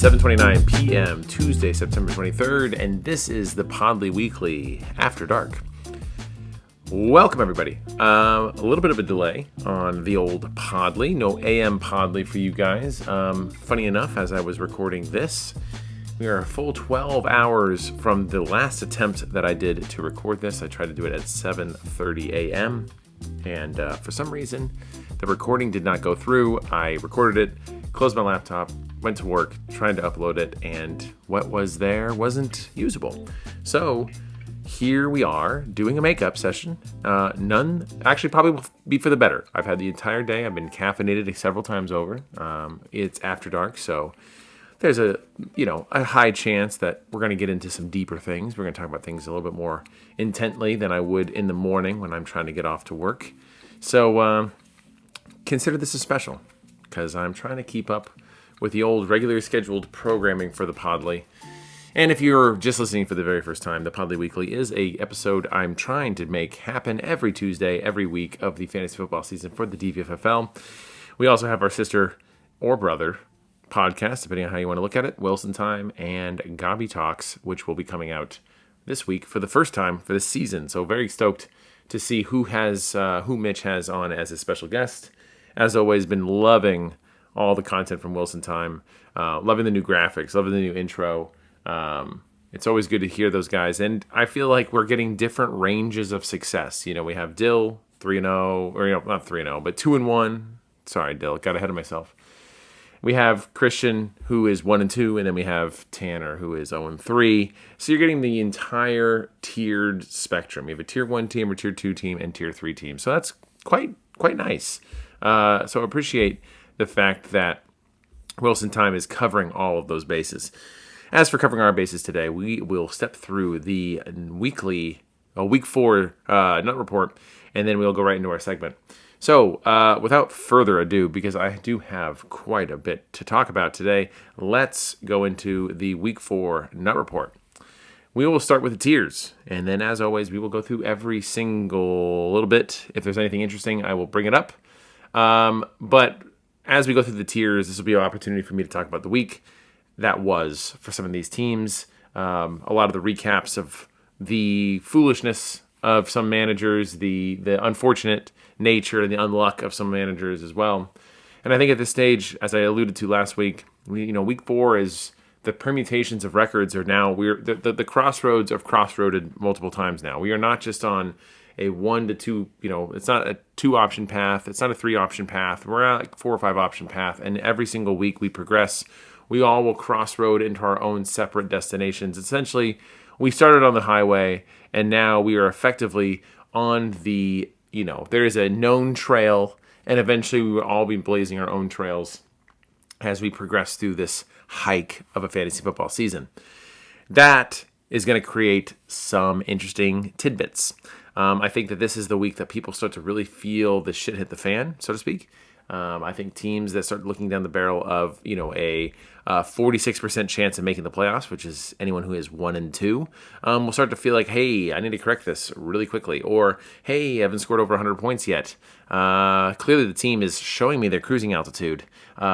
7:29 p.m. Tuesday, September 23rd, and this is the Podly Weekly After Dark. Welcome, everybody. A little bit of a delay on the old Podly. No AM Podly for you guys. Funny enough, as I was recording this, we are a full 12 hours from the last attempt that I did to record this. I tried to do it at 7:30 a.m., and for some reason, the recording did not go through. I recorded it, closed my laptop, went to work, trying to upload it, and what was there wasn't usable. So here we are doing a makeup session. None, actually probably will be for the better. I've had the entire day. I've been caffeinated several times over. It's after dark, so there's a high chance that we're going to get into some deeper things. We're going to talk about things a little bit more intently than I would in the morning when I'm trying to get off to work. So consider this a special, because I'm trying to keep up with the old regularly scheduled programming for the Podly. And if you're just listening for the very first time, the Podly Weekly is a episode I'm trying to make happen every Tuesday, every week of the fantasy football season for the DVFFL. We also have our sister or brother podcast, depending on how you want to look at it, Wilson Time and Gabi Talks, which will be coming out this week for the first time for this season. So very stoked to see who Mitch has on as a special guest. As always, been loving all the content from Wilson Time, loving the new graphics, loving the new intro. It's always good to hear those guys, and I feel like we're getting different ranges of success. You know, we have Dill 3-0, or not 3-0, but 2-1. Sorry, Dill, got ahead of myself. We have Christian, who is 1-2, and then we have Tanner, who is 0-3. So you're getting the entire tiered spectrum. You have a tier 1 team, or tier 2 team, and tier 3 team. So that's quite nice. So I appreciate the fact that Wilson Time is covering all of those bases. As for covering our bases today, we will step through the week 4 nut report, and then we'll go right into our segment. So without further ado, because I do have quite a bit to talk about today, let's go into the week 4 nut report. We will start with the tiers, and then as always, we will go through every single little bit. If there's anything interesting, I will bring it up. But as we go through the tiers, this will be an opportunity for me to talk about the week that was for some of these teams. A lot of the recaps of the foolishness of some managers, the unfortunate nature and the unluck of some managers as well. And I think at this stage, as I alluded to last week, week 4 is the permutations of records are now the crossroads of crossroaded multiple times now. We are not just on a 1 to 2, it's not a 2 option path. It's not a 3 option path. We're at like 4 or 5 option path. And every single week we progress. We all will crossroad into our own separate destinations. Essentially, we started on the highway and now we are effectively on the, there is a known trail, and eventually we will all be blazing our own trails as we progress through this hike of a fantasy football season. That is going to create some interesting tidbits. I think that this is the week that people start to really feel the shit hit the fan, so to speak. I think teams that start looking down the barrel of, a 46% chance of making the playoffs, which is anyone who is 1-2, will start to feel like, hey, I need to correct this really quickly. Or, hey, I haven't scored over 100 points yet. Clearly the team is showing me their cruising altitude,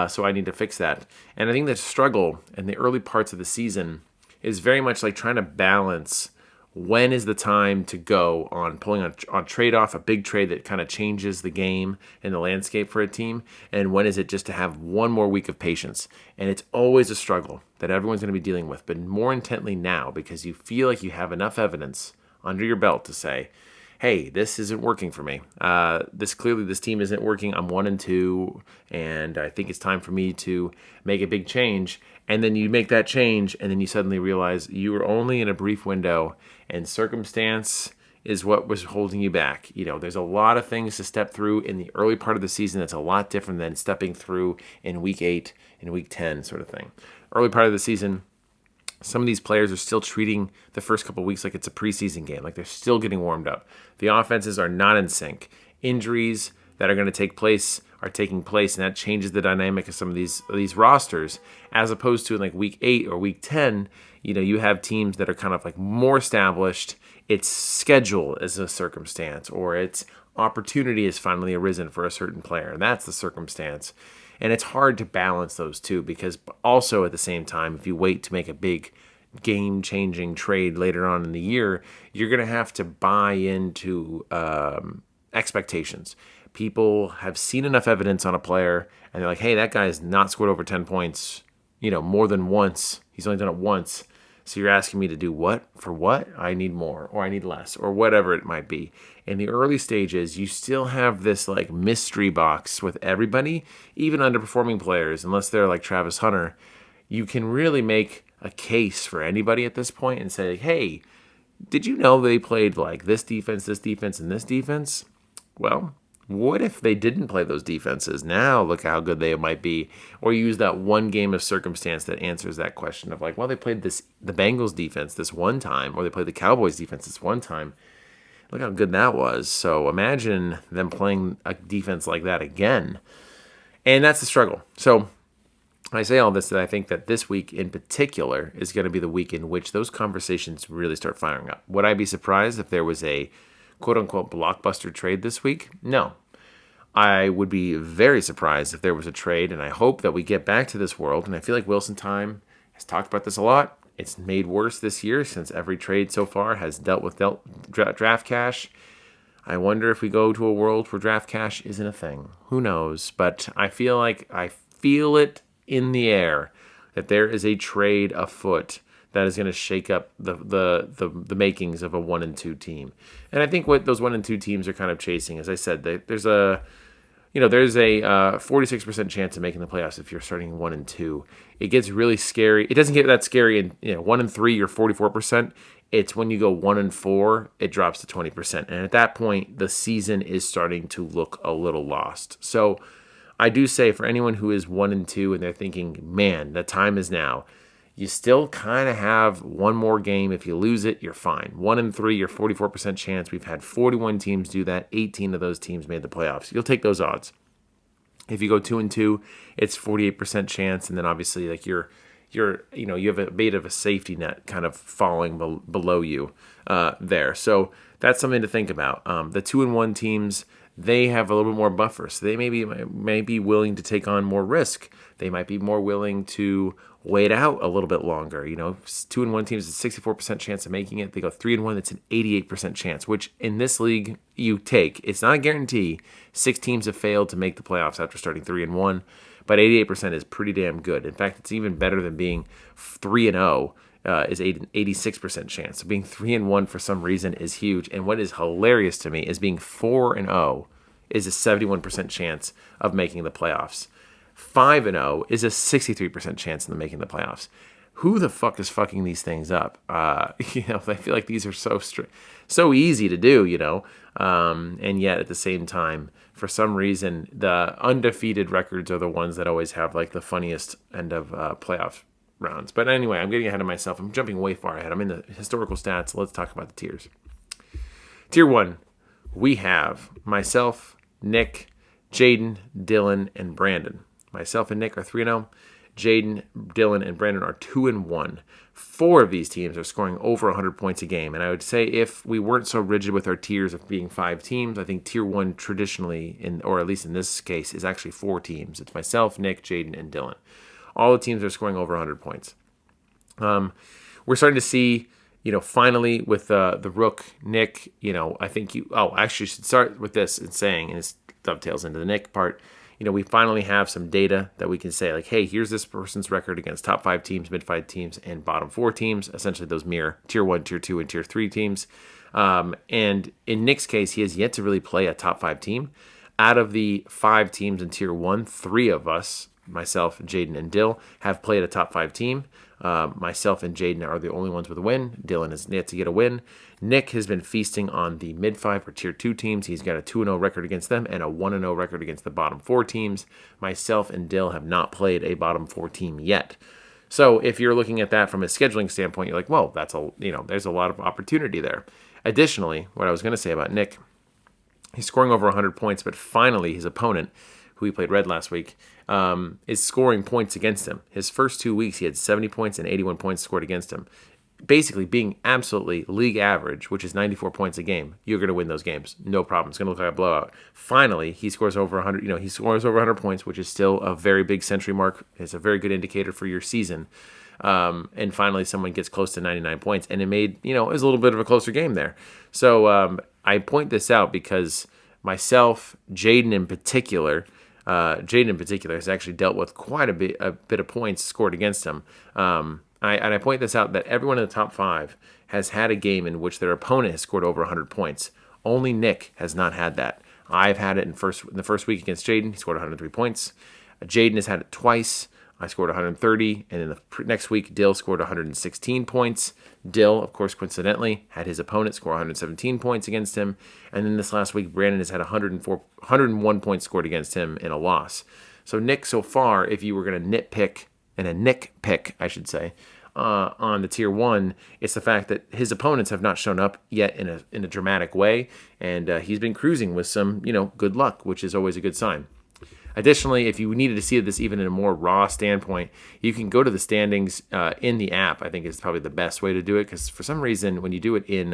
so I need to fix that. And I think the struggle in the early parts of the season is very much like trying to balance when is the time to go on pulling on trade-off, a big trade that kind of changes the game and the landscape for a team, and when is it just to have one more week of patience. And it's always a struggle that everyone's going to be dealing with, but more intently now because you feel like you have enough evidence under your belt to say, hey, this isn't working for me. This team isn't working. I'm 1-2, and I think it's time for me to make a big change. And then you make that change, and then you suddenly realize you were only in a brief window, and circumstance is what was holding you back. There's a lot of things to step through in the early part of the season that's a lot different than stepping through in week 8 and week 10 sort of thing. Early part of the season, some of these players are still treating the first couple of weeks like it's a preseason game, like they're still getting warmed up. The offenses are not in sync. Injuries that are going to take place are taking place, and that changes the dynamic of some of these rosters, as opposed to in like week 8 or week 10, you have teams that are kind of like more established. Its schedule is a circumstance, or its opportunity has finally arisen for a certain player, and that's the circumstance. And it's hard to balance those two because also at the same time, if you wait to make a big game-changing trade later on in the year, you're going to have to buy into expectations. People have seen enough evidence on a player, and they're like, hey, that guy's not scored over 10 points, more than once. He's only done it once. So you're asking me to do what? For what? I need more, or I need less, or whatever it might be. In the early stages, you still have this like mystery box with everybody, even underperforming players, unless they're like Travis Hunter. You can really make a case for anybody at this point and say, hey, did you know they played like this defense, and this defense? Well, what if they didn't play those defenses? Now look how good they might be. Or use that one game of circumstance that answers that question of like, well, they played the Bengals defense this one time, or they played the Cowboys defense this one time. Look how good that was. So imagine them playing a defense like that again. And that's the struggle. So I say all this that I think that this week in particular is going to be the week in which those conversations really start firing up. Would I be surprised if there was a quote-unquote blockbuster trade this week? No. I would be very surprised if there was a trade, and I hope that we get back to this world. And I feel like Wilson Time has talked about this a lot. It's made worse this year since every trade so far has dealt with draft cash. I wonder if we go to a world where draft cash isn't a thing. Who knows? But I feel it in the air that there is a trade afoot that is going to shake up the makings of a 1-2 team. And I think what those 1-2 teams are kind of chasing, as I said, there's a 46% chance of making the playoffs if you're starting 1-2. It gets really scary. It doesn't get that scary in 1-3, you're 44%. It's when you go 1-4, it drops to 20%. And at that point, the season is starting to look a little lost. So I do say for anyone who is 1-2 and they're thinking, man, the time is now, you still kind of have one more game. If you lose it, you're fine. 1-3, you're 44% chance. We've had 41 teams do that. 18 of those teams made the playoffs. You'll take those odds. If you go 2-2, it's 48% chance, and then obviously like you have a bit of a safety net kind of falling below you there. So that's something to think about. The 2-1 teams, they have a little bit more buffer, so they may be willing to take on more risk. They might be more willing to wait out a little bit longer. 2-1 teams, it's 64% chance of making it. They go 3-1, it's an 88% chance, which in this league you take. It's not a guarantee. 6 teams have failed to make the playoffs after starting 3-1, but 88% is pretty damn good. In fact, it's even better than being 3-0. Is an 86% chance. So being 3-1 for some reason is huge. And what is hilarious to me is being 4-0 is a 71% chance of making the playoffs. 5-0 is a 63% chance of making the playoffs. Who the fuck is fucking these things up? I feel like these are so easy to do, and yet at the same time, for some reason, the undefeated records are the ones that always have like the funniest end of playoff rounds. But anyway, I'm getting ahead of myself. I'm jumping way far ahead. I'm in the historical stats. Let's talk about the tiers. Tier 1, we have myself, Nick, Jaden, Dylan, and Brandon. Myself and Nick are 3-0. Jaden, Dylan, and Brandon are 2-1. 4 of these teams are scoring over 100 points a game. And I would say if we weren't so rigid with our tiers of being 5 teams, I think Tier 1 traditionally, or at least in this case, is actually 4 teams. It's myself, Nick, Jaden, and Dylan. All the teams are scoring over 100 points. We're starting to see, finally with the Rook, Nick, I think actually should start with this and saying, and it dovetails into the Nick part, we finally have some data that we can say like, hey, here's this person's record against top 5 teams, mid 5 teams, and bottom 4 teams. Essentially those mirror Tier 1, Tier 2, and Tier 3 teams. And in Nick's case, he has yet to really play a top 5 team. Out of the 5 teams in Tier 1, 3 of us, myself, Jaden, and Dill, have played a top 5 team. Myself and Jaden are the only ones with a win. Dylan has yet to get a win. Nick has been feasting on the mid-5 or Tier 2 teams. He's got a 2-0 record against them and a 1-0 record against the bottom 4 teams. Myself and Dill have not played a bottom 4 team yet. So if you're looking at that from a scheduling standpoint, you're like, well, there's a lot of opportunity there. Additionally, what I was going to say about Nick, he's scoring over 100 points, but finally his opponent, who he played red last week, is scoring points against him. His first 2 weeks, he had 70 points and 81 points scored against him. basically being absolutely league average, which is 94 points a game, you're going to win those games. No problem. It's going to look like a blowout. Finally, he scores over 100, he scores over 100 points, which is still a very big century mark. It's a very good indicator for your season. And finally, someone gets close to 99 points, and it made, it was a little bit of a closer game there. So I point this out because myself, Jaden in particular, has actually dealt with quite a bit of points scored against him. I point this out that everyone in the top 5 has had a game in which their opponent has scored over 100 points. Only Nick has not had that. I've had it in the first week against Jaden. He scored 103 points. Jaden has had it twice. I scored 130, and then the next week, Dill scored 116 points. Dill, of course, coincidentally, had his opponent score 117 points against him. And then this last week, Brandon has had 101 points scored against him in a loss. So Nick, so far, if you were going to nitpick, and a Nick pick, I should say, on the Tier 1, it's the fact that his opponents have not shown up yet in a dramatic way, and he's been cruising with some, good luck, which is always a good sign. Additionally, if you needed to see this even in a more raw standpoint, you can go to the standings in the app. I think is probably the best way to do it, because for some reason, when you do it in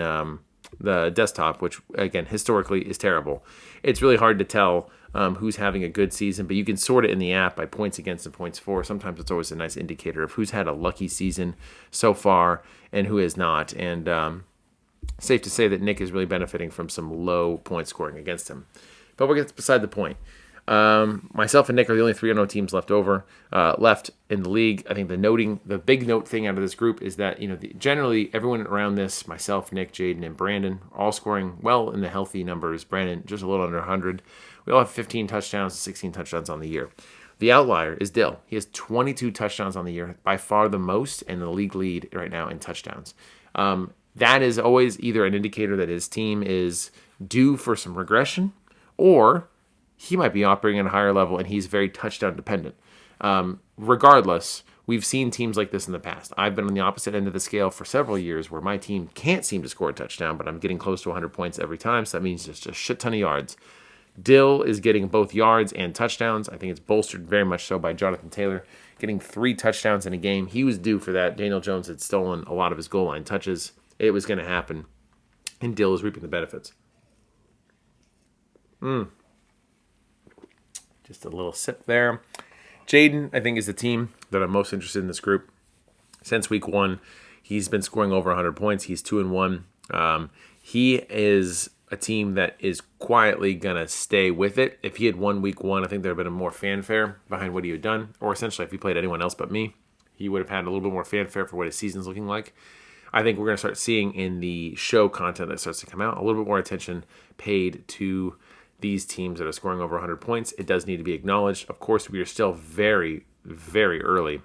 the desktop, which again historically is terrible, it's really hard to tell who's having a good season. But you can sort it in the app by points against and points for. Sometimes it's always a nice indicator of who's had a lucky season so far and who has not. And safe to say that Nick is really benefiting from some low point scoring against him. But we'll get beside the point. Myself and Nick are the only 3-0 teams left in the league. I think the big note thing out of this group is that, generally everyone around this, myself, Nick, Jaden, and Brandon, all scoring well in the healthy numbers. Brandon just a little under 100. We all have 15 touchdowns, 16 touchdowns on the year. The outlier is Dill. He has 22 touchdowns on the year, by far the most, and the league lead right now in touchdowns. That is always either an indicator that his team is due for some regression, or he might be operating at a higher level and he's very touchdown dependent. Regardless, we've seen teams like this in the past. I've been on the opposite end of the scale for several years where my team can't seem to score a touchdown, but I'm getting close to 100 points every time, so that means just a shit ton of yards. Dill is getting both yards and touchdowns. I think it's bolstered very much so by Jonathan Taylor getting 3 touchdowns in a game. He was due for that. Daniel Jones had stolen a lot of his goal line touches. It was going to happen, and Dill is reaping the benefits. Just a little sip there. Jaden, I think, is the team that I'm most interested in this group. Since week 1, he's been scoring over 100 points. He's 2-1. He is a team that is quietly going to stay with it. If he had won week 1, I think there would have been more fanfare behind what he had done. Or essentially, if he played anyone else but me, he would have had a little bit more fanfare for what his season's looking like. I think we're going to start seeing in the show content that starts to come out a little bit more attention paid to these teams that are scoring over 100 points. It does need to be acknowledged. Of course, we are still very, very early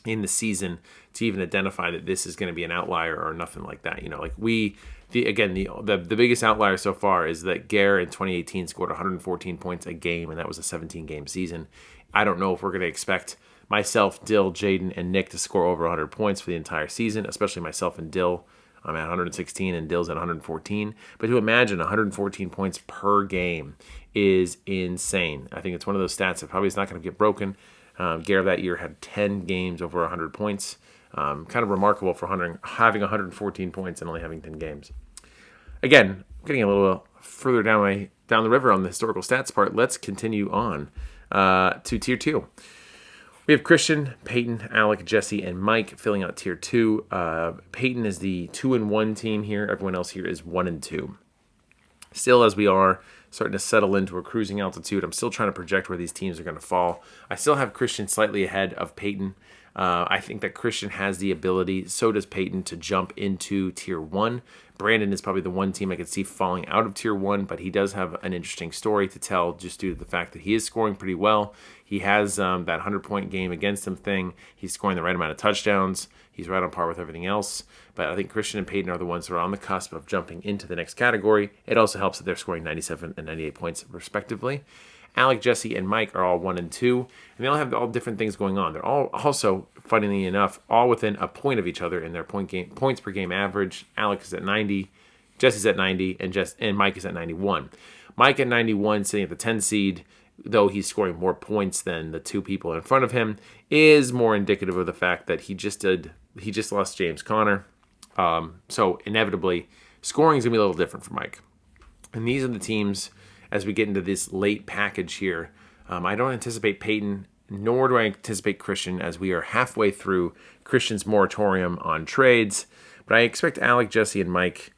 in the season to even identify that this is going to be an outlier or nothing like that. The biggest outlier so far is that Gare in 2018 scored 114 points a game, and that was a 17-game season. I don't know if we're going to expect myself, Dill, Jaden, and Nick to score over 100 points for the entire season, especially myself and Dill. I'm at 116 and Dill's at 114. But to imagine 114 points per game is insane. I think it's one of those stats that probably is not going to get broken. Gare that year had 10 games over 100 points. Kind of remarkable for having 114 points and only having 10 games. Again, getting a little further down the river on the historical stats part, let's continue on to Tier 2. We have Christian, Peyton, Alec, Jesse, and Mike filling out Tier 2. Peyton is the 2-1 team here. Everyone else here is 1-2. Still, as we are starting to settle into a cruising altitude, I'm still trying to project where these teams are going to fall. I still have Christian slightly ahead of Peyton. I think that Christian has the ability, so does Peyton, to jump into Tier 1. Brandon is probably the one team I could see falling out of Tier 1, but he does have an interesting story to tell just due to the fact that he is scoring pretty well. He has that 100-point game against him thing. He's scoring the right amount of touchdowns. He's right on par with everything else. But I think Christian and Peyton are the ones that are on the cusp of jumping into the next category. It also helps that they're scoring 97 and 98 points respectively. Alec, Jesse, and Mike are all 1-2, and they all have all different things going on. They're all also, funnily enough, all within a point of each other in their points per game average. Alec is at 90, Jesse's at 90, and Mike is at 91. Mike at 91, sitting at the 10 seed, though he's scoring more points than the two people in front of him, is more indicative of the fact that he just lost James Conner. So inevitably, scoring is going to be a little different for Mike. And these are the teams, as we get into this late package here, I don't anticipate Peyton, nor do I anticipate Christian, as we are halfway through Christian's moratorium on trades. But I expect Alec, Jesse, and Mike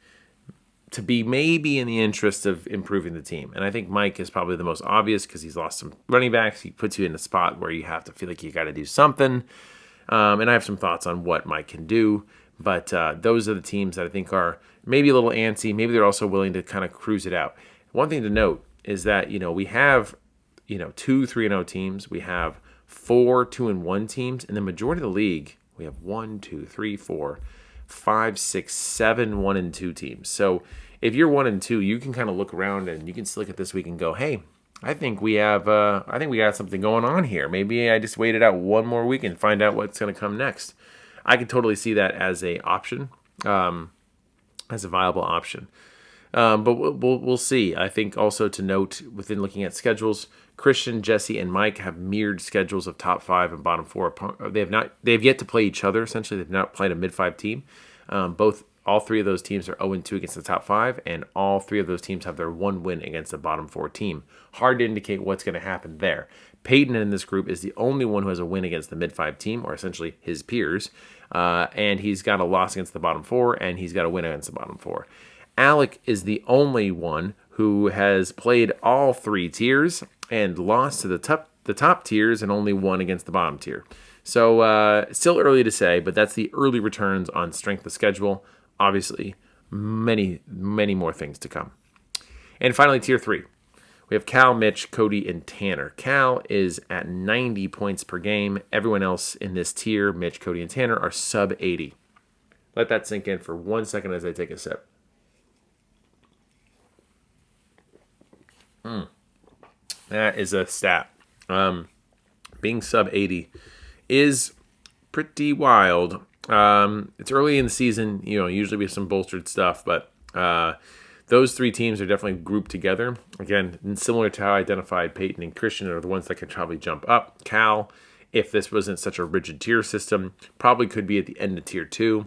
to be maybe in the interest of improving the team. And I think Mike is probably the most obvious because he's lost some running backs. He puts you in a spot where you have to feel like you got to do something. And I have some thoughts on what Mike can do. But those are the teams that I think are maybe a little antsy. Maybe they're also willing to kind of cruise it out. One thing to note is that, we have, 2 3-0 teams. We have 4 2-1 teams. In the majority of the league, we have 1, 2, 3, 4, 5, 6, 7 1-2 teams. So if you're 1-2, you can kind of look around and you can look at this week and go, hey, I think we got something going on here. Maybe I just waited out one more week and find out what's going to come next. I can totally see that as a option, as a viable option. But we'll see. I think also to note within looking at schedules, Christian, Jesse, and Mike have mirrored schedules of top 5 and bottom 4. They have yet to play each other. Essentially, they've not played a mid-5 team. All 3 of those teams are 0-2 against the top 5, and all 3 of those teams have their 1 win against the bottom 4 team. Hard to indicate what's going to happen there. Peyton in this group is the only one who has a win against the mid-5 team, or essentially his peers, and he's got a loss against the bottom 4, and he's got a win against the bottom 4. Alec is the only one who has played all 3 tiers and lost to the top tiers and only won against the bottom tier. So still early to say, but that's the early returns on strength of schedule. Obviously, many, many more things to come. And finally, tier 3. We have Cal, Mitch, Cody, and Tanner. Cal is at 90 points per game. Everyone else in this tier, Mitch, Cody, and Tanner, are sub 80. Let that sink in for 1 second as I take a sip. That is a stat. Being sub 80 is pretty wild. It's early in the season, usually we have some bolstered stuff, but those 3 teams are definitely grouped together. Again, similar to how I identified Peyton and Christian are the ones that could probably jump up. Cal, if this wasn't such a rigid tier system, probably could be at the end of tier 2.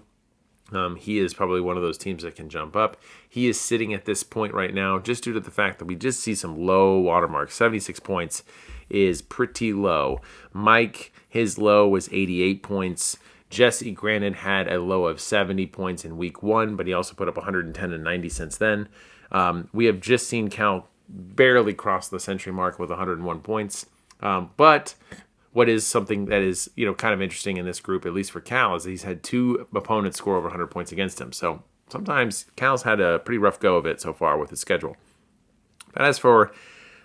He is probably one of those teams that can jump up. He is sitting at this point right now just due to the fact that we just see some low watermarks. 76 points is pretty low. Mike, his low was 88 points. Jesse, granted, had a low of 70 points in week 1, but he also put up 110 and 90 since then. We have just seen Cal barely cross the century mark with 101 points. But what is something that is, kind of interesting in this group, at least for Cal, is he's had 2 opponents score over 100 points against him. So sometimes Cal's had a pretty rough go of it so far with his schedule. But as for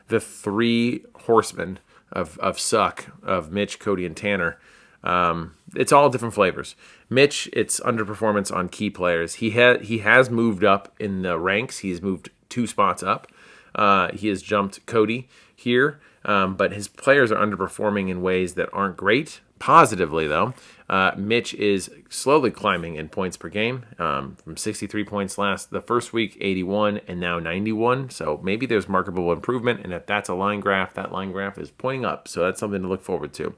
the 3 horsemen of suck, of Mitch, Cody, and Tanner, it's all different flavors. Mitch, it's underperformance on key players. He has moved up in the ranks. He's moved 2 spots up. He has jumped Cody here, but his players are underperforming in ways that aren't great. Positively, though, Mitch is slowly climbing in points per game, from 63 points the first week, 81, and now 91. So maybe there's marketable improvement, and if that's a line graph, that line graph is pointing up. So that's something to look forward to.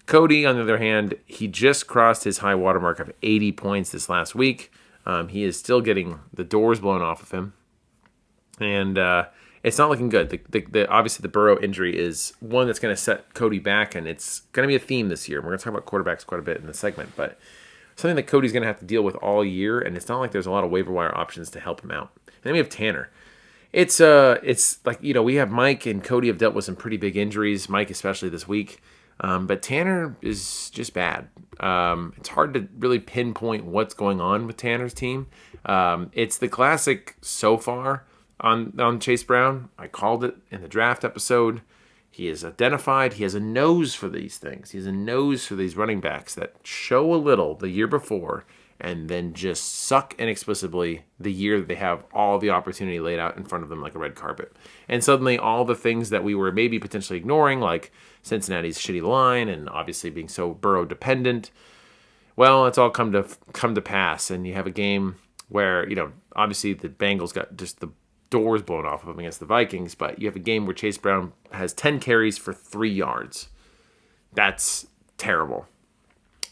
Cody, on the other hand, he just crossed his high watermark of 80 points this last week. He is still getting the doors blown off of him, and it's not looking good. Obviously, the Burrow injury is one that's going to set Cody back, and it's going to be a theme this year. We're going to talk about quarterbacks quite a bit in the segment, but something that Cody's going to have to deal with all year, and it's not like there's a lot of waiver wire options to help him out. And then we have Tanner. It's like, we have Mike and Cody have dealt with some pretty big injuries, Mike especially this week. But Tanner is just bad. It's hard to really pinpoint what's going on with Tanner's team. It's the classic so far on Chase Brown. I called it in the draft episode. He is identified. He has a nose for these things. He has a nose for these running backs that show a little the year before and then just suck inexplicably the year that they have all the opportunity laid out in front of them like a red carpet. And suddenly all the things that we were maybe potentially ignoring, like Cincinnati's shitty line and obviously being so Burrow dependent, well, it's all come to pass. And you have a game where, obviously the Bengals got just the doors blown off of them against the Vikings, but you have a game where Chase Brown has 10 carries for 3 yards. That's terrible.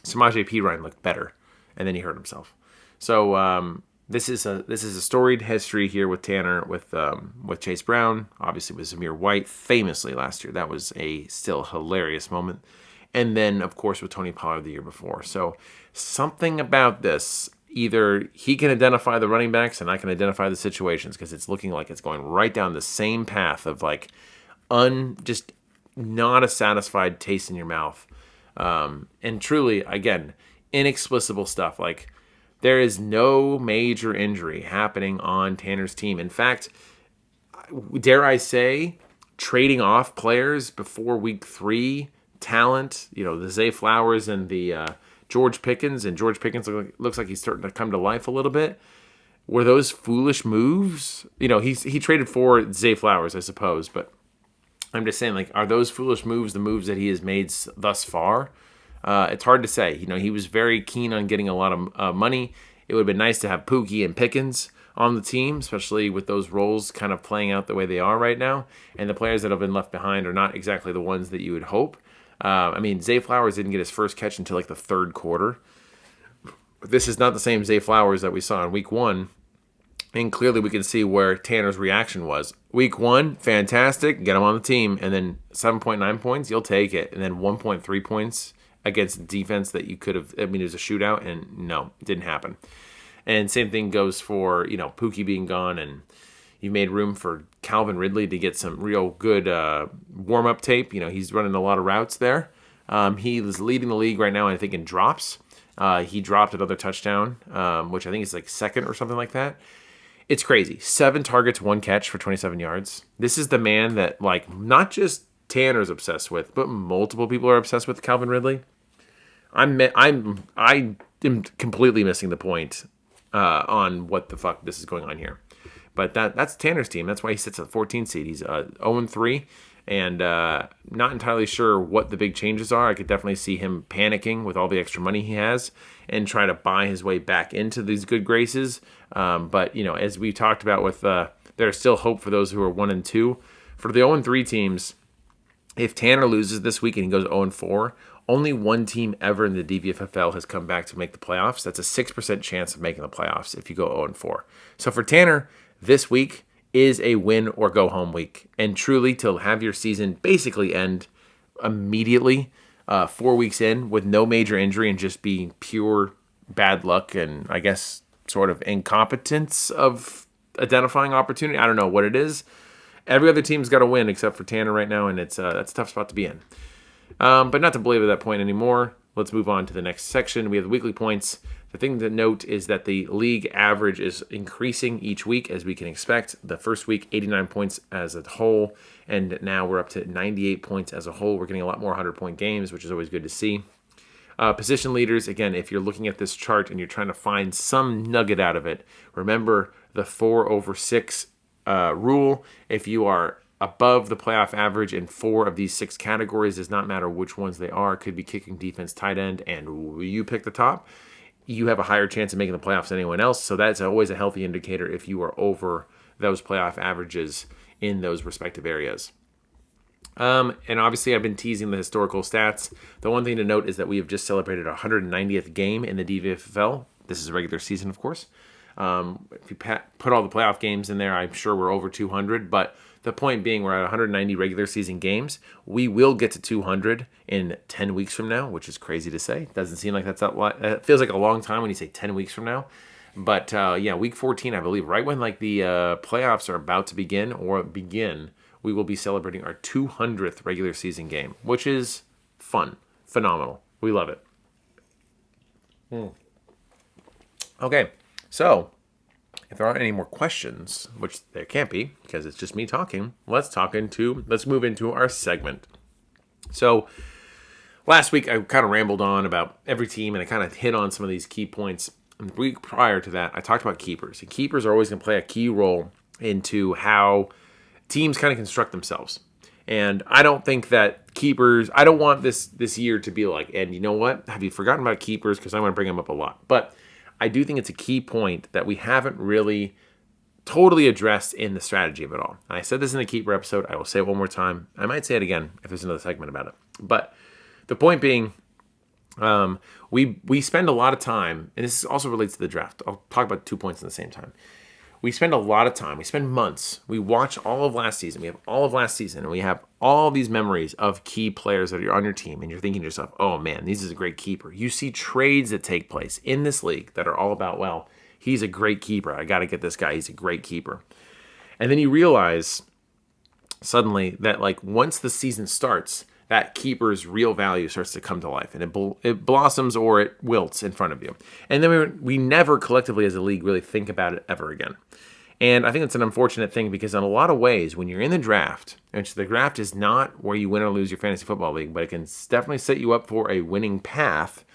Samaje Perine looked better, and then he hurt himself. So this is a storied history here with Tanner, with Chase Brown, obviously with Zamir White, famously last year. That was a still hilarious moment. And then, of course, with Tony Pollard the year before. So something about this, either he can identify the running backs and I can identify the situations, because it's looking like it's going right down the same path of like just not a satisfied taste in your mouth. And truly, again, inexplicable stuff. Like, there is no major injury happening on Tanner's team. In fact, dare I say, trading off players before week 3, talent, the Zay Flowers and the George Pickens, and George Pickens looks like he's starting to come to life a little bit. Were those foolish moves? He traded for Zay Flowers, I suppose, but I'm just saying, like, are those foolish moves the moves that he has made thus far? It's hard to say. He was very keen on getting a lot of money. It would have been nice to have Pookie and Pickens on the team, especially with those roles kind of playing out the way they are right now. And the players that have been left behind are not exactly the ones that you would hope. Zay Flowers didn't get his first catch until like the third quarter. But this is not the same Zay Flowers that we saw in week 1. And clearly we can see where Tanner's reaction was. Week 1, fantastic, get him on the team. And then 7.9 points, you'll take it. And then 1.3 points against defense that you could have, it was a shootout, and no, it didn't happen. And same thing goes for, Pookie being gone, and you made room for Calvin Ridley to get some real good warm-up tape. He's running a lot of routes there. He is leading the league right now, I think, in drops. He dropped another touchdown, which I think is like second or something like that. It's crazy. 7 targets, 1 catch for 27 yards. This is the man that, like, not just Tanner's obsessed with, but multiple people are obsessed with Calvin Ridley. I am completely missing the point on what the fuck this is going on here. But that's Tanner's team. That's why he sits at 14 seed. He's 0-3, and not entirely sure what the big changes are. I could definitely see him panicking with all the extra money he has and try to buy his way back into these good graces. But as we talked about with there's still hope for those who are 1 and 2. For the 0-3 teams, if Tanner loses this week and he goes 0-4, only one team ever in the DVFFL has come back to make the playoffs. That's a 6% chance of making the playoffs if you go 0-4. So for Tanner, this week is a win or go home week. And truly, to have your season basically end immediately, 4 weeks in, with no major injury and just being pure bad luck and, I guess, sort of incompetence of identifying opportunity. I don't know what it is. Every other team's got to win except for Tanner right now, and that's a tough spot to be in. But not to belabor that point anymore. Let's move on to the next section. We have the weekly points. The thing to note is that the league average is increasing each week, as we can expect. The first week, 89 points as a whole, and now we're up to 98 points as a whole. We're getting a lot more 100-point games, which is always good to see. Position leaders, again, if you're looking at this chart and you're trying to find some nugget out of it, remember the 4/6 rule. If you are above the playoff average in 4 of these 6 categories, does not matter which ones they are, could be kicking, defense, tight end, and you pick the top, you have a higher chance of making the playoffs than anyone else. So that's always a healthy indicator if you are over those playoff averages in those respective areas. And obviously I've been teasing the historical stats. The one thing to note is that we have just celebrated our 190th game in the DVFL. This is a regular season, of course. If you put all the playoff games in there, I'm sure we're over 200, but the point being, we're at 190 regular season games. We will get to 200 in 10 weeks from now, which is crazy to say. Doesn't seem like that's a lot. It feels like a long time when you say 10 weeks from now. But week 14, I believe, right when like the playoffs are about to begin, we will be celebrating our 200th regular season game, which is fun, phenomenal. We love it. Okay, so if there aren't any more questions, which there can't be because it's just me talking, let's move into our segment. So last week I kind of rambled on about every team and I kind of hit on some of these key points. And the week prior to that, I talked about keepers. And keepers are always going to play a key role into how teams kind of construct themselves. And I don't think that keepers, I don't want this year to be like, and you know what? Have you forgotten about keepers? Because I want to bring them up a lot. But I do think it's a key point that we haven't really totally addressed in the strategy of it all. And I said this in the keeper episode. I will say it one more time. I might say it again if there's another segment about it. But the point being, We spend a lot of time, and this also relates to the draft. I'll talk about 2 points at the same time. We spend a lot of time. We spend months. We watch all of last season. We have all of last season, and we have all these memories of key players that are on your team, and you're thinking to yourself, oh man, this is a great keeper. You see trades that take place in this league that are all about, well, he's a great keeper. I got to get this guy. He's a great keeper. And then you realize suddenly that like once the season starts, that keeper's real value starts to come to life, and it blossoms or it wilts in front of you. And then we never collectively as a league really think about it ever again. And I think it's an unfortunate thing because in a lot of ways, when you're in the draft, which the draft is not where you win or lose your fantasy football league, but it can definitely set you up for a winning path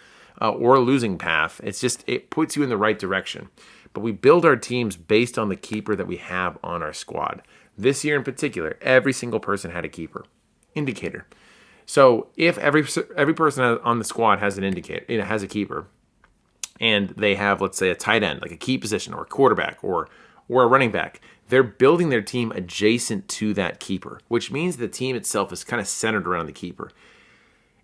or a losing path. It puts you in the right direction. But we build our teams based on the keeper that we have on our squad. This year in particular, every single person had a keeper indicator. So if every person on the squad has an indicator, has a keeper, and they have, let's say, a tight end, like a key position, or a quarterback, or a running back, they're building their team adjacent to that keeper, which means the team itself is kind of centered around the keeper.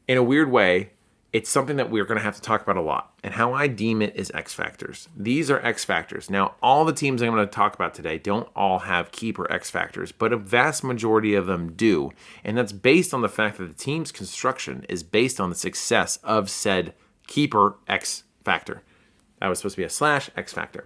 In a weird way, it's something that we're going to have to talk about a lot. And how I deem it is X factors. These are X factors. Now, all the teams I'm going to talk about today don't all have keeper X factors, but a vast majority of them do. And that's based on the fact that the team's construction is based on the success of said keeper X factor. That was supposed to be a / X factor.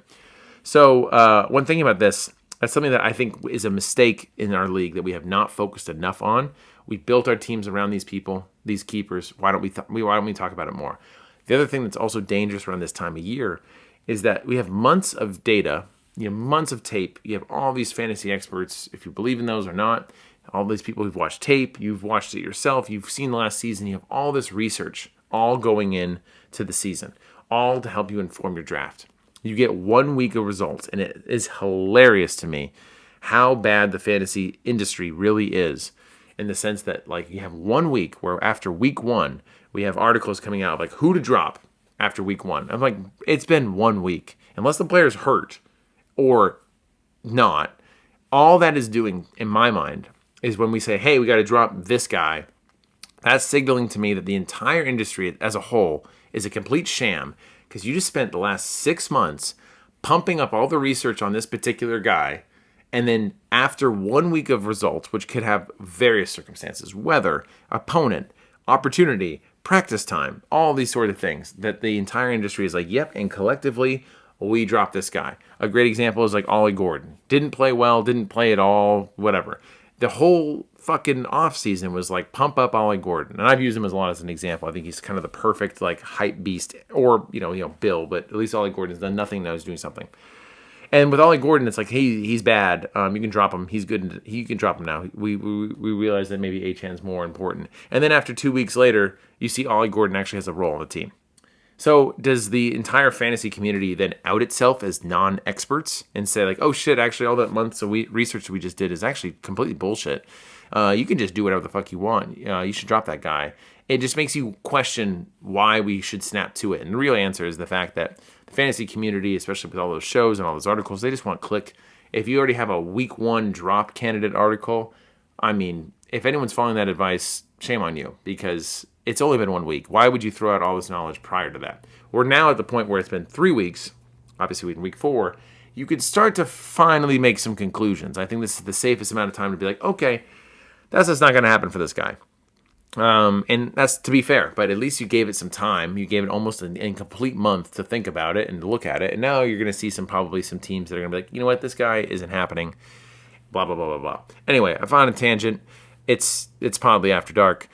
So when thinking about this, that's something that I think is a mistake in our league that we have not focused enough on. We built our teams around these people, these keepers. Why don't we talk about it more? The other thing that's also dangerous around this time of year is that we have months of data, months of tape. You have all these fantasy experts, if you believe in those or not, all these people who've watched tape, you've watched it yourself, you've seen the last season, you have all this research all going in to the season, all to help you inform your draft. You get 1 week of results, and it is hilarious to me how bad the fantasy industry really is, in the sense that like you have 1 week where after week 1 we have articles coming out like who to drop after week 1. I'm like, it's been 1 week. Unless the player's hurt or not, all that is doing in my mind is when we say, hey, we got to drop this guy, that's signaling to me that the entire industry as a whole is a complete sham, because you just spent the last 6 months pumping up all the research on this particular guy. And then after 1 week of results, which could have various circumstances, weather, opponent, opportunity, practice time, all these sort of things, that the entire industry is like, yep, and collectively, we dropped this guy. A great example is like Ollie Gordon. Didn't play well, didn't play at all, whatever. The whole fucking offseason was like, pump up Ollie Gordon. And I've used him a lot as an example. I think he's kind of the perfect like hype beast, or, Bill, but at least Ollie Gordon's done nothing now, he's doing something. And with Ollie Gordon, it's like, hey, he's bad. You can drop him. He's good. You can drop him now. We realize that maybe Achane's more important. And then after 2 weeks later, you see Ollie Gordon actually has a role on the team. So does the entire fantasy community then out itself as non-experts and say like, oh shit, actually all that months of research we just did is actually completely bullshit. You can just do whatever the fuck you want. You should drop that guy. It just makes you question why we should snap to it. And the real answer is the fact that the fantasy community, especially with all those shows and all those articles, they just want click. If you already have a week 1 drop candidate article, I mean, if anyone's following that advice, shame on you, because it's only been 1 week. Why would you throw out all this knowledge prior to that? We're now at the point where it's been 3 weeks, obviously in week 4, you could start to finally make some conclusions. I think this is the safest amount of time to be like, okay, that's just not going to happen for this guy. And that's to be fair, but at least you gave it some time. You gave it almost an incomplete month to think about it and to look at it. And now you're going to see probably some teams that are going to be like, you know what, this guy isn't happening. Blah, blah, blah, blah, blah. Anyway, I found a tangent. It's Podly After Dark.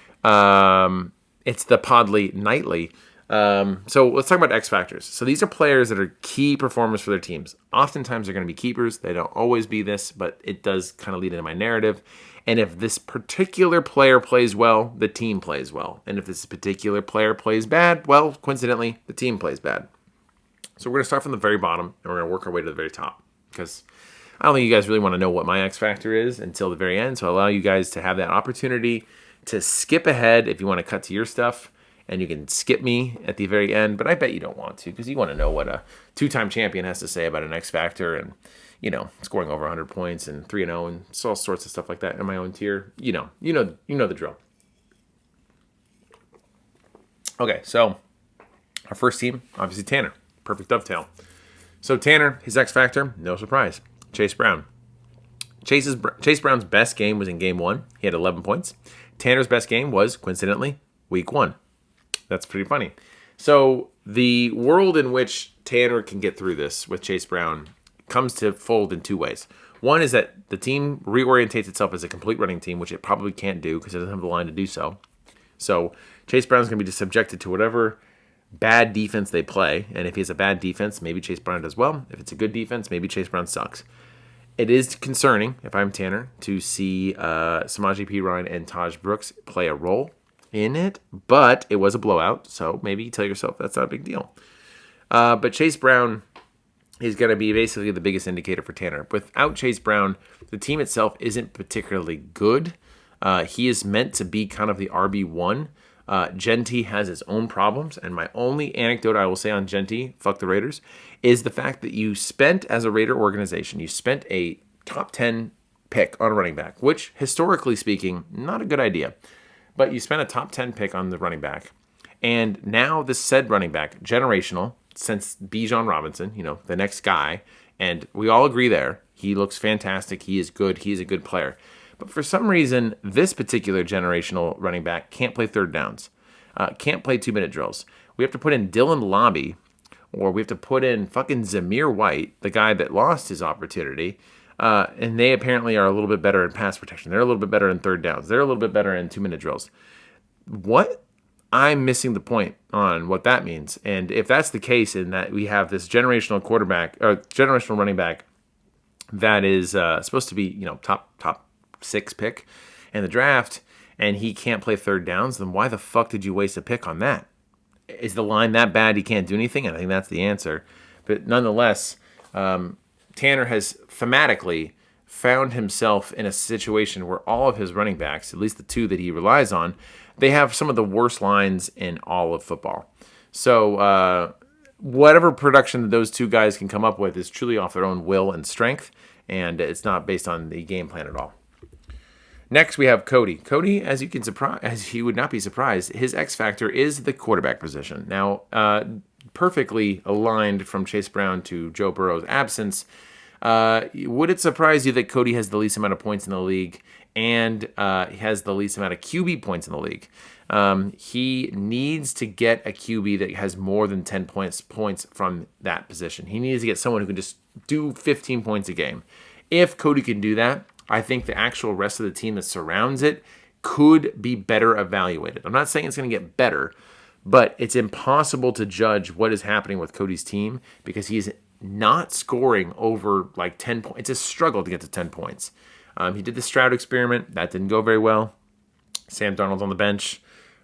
It's the Podly Nightly. So let's talk about X factors. So these are players that are key performers for their teams. Oftentimes they're going to be keepers. They don't always be this, but it does kind of lead into my narrative. And if this particular player plays well, the team plays well. And if this particular player plays bad, well, coincidentally, the team plays bad. So we're going to start from the very bottom, and we're going to work our way to the very top. Because I don't think you guys really want to know what my X factor is until the very end. So I allow you guys to have that opportunity to skip ahead if you want to cut to your stuff. And you can skip me at the very end. But I bet you don't want to, because you want to know what a 2-time champion has to say about an X factor and, scoring over 100 points and 3-0 and all sorts of stuff like that in my own tier. You know the drill. Okay, so Our first team, obviously Tanner. Perfect dovetail. So Tanner, his X factor, no surprise. Chase Brown. Chase Brown's best game was in game 1. He had 11 points. Tanner's best game was, coincidentally, week 1. That's pretty funny. So the world in which Tanner can get through this with Chase Brown comes to fold in two ways. One is that the team reorientates itself as a complete running team, which it probably can't do because it doesn't have the line to do so. So Chase Brown's going to be subjected to whatever bad defense they play. And if he has a bad defense, maybe Chase Brown does well. If it's a good defense, maybe Chase Brown sucks. It is concerning, if I'm Tanner, to see Samaje Perine and Taj Brooks play a role in it, but it was a blowout, so maybe you tell yourself that's not a big deal. But Chase Brown is going to be basically the biggest indicator for Tanner. Without Chase Brown, the team itself isn't particularly good. He is meant to be kind of the RB1. Genty has his own problems, and my only anecdote I will say on Genty, fuck the Raiders, is the fact that you spent, as a Raider organization, you spent a top 10 pick on a running back, which, historically speaking, not a good idea. But you spent a top 10 pick on the running back, and now this said running back, generational, since Bijan Robinson, the next guy, and we all agree there, he looks fantastic, he is good, he is a good player. But for some reason, this particular generational running back can't play third downs, can't play 2-minute drills. We have to put in Dylan Lobby, or we have to put in fucking Zamir White, the guy that lost his opportunity, and they apparently are a little bit better in pass protection. They're a little bit better in third downs. They're a little bit better in 2-minute drills. What? I'm missing the point on what that means. And if that's the case, in that we have this generational quarterback, or generational running back that is supposed to be, top 6 pick in the draft, and he can't play third downs, then why the fuck did you waste a pick on that? Is the line that bad he can't do anything? I think that's the answer. But nonetheless, Tanner has thematically found himself in a situation where all of his running backs, at least the two that he relies on, they have some of the worst lines in all of football. So whatever production that those two guys can come up with is truly off their own will and strength, and it's not based on the game plan at all. Next, we have Cody. Cody, as you would not be surprised, his X factor is the quarterback position. Now, perfectly aligned from Chase Brown to Joe Burrow's absence. Would it surprise you that Cody has the least amount of points in the league and he has the least amount of QB points in the league? He needs to get a QB that has more than 10 points from that position. He needs to get someone who can just do 15 points a game. If Cody can do that, I think the actual rest of the team that surrounds it could be better evaluated. I'm not saying it's going to get better, but it's impossible to judge what is happening with Cody's team because he's not scoring over 10 points. It's a struggle to get to 10 points. He did the Stroud experiment. That didn't go very well. Sam Darnold's on the bench.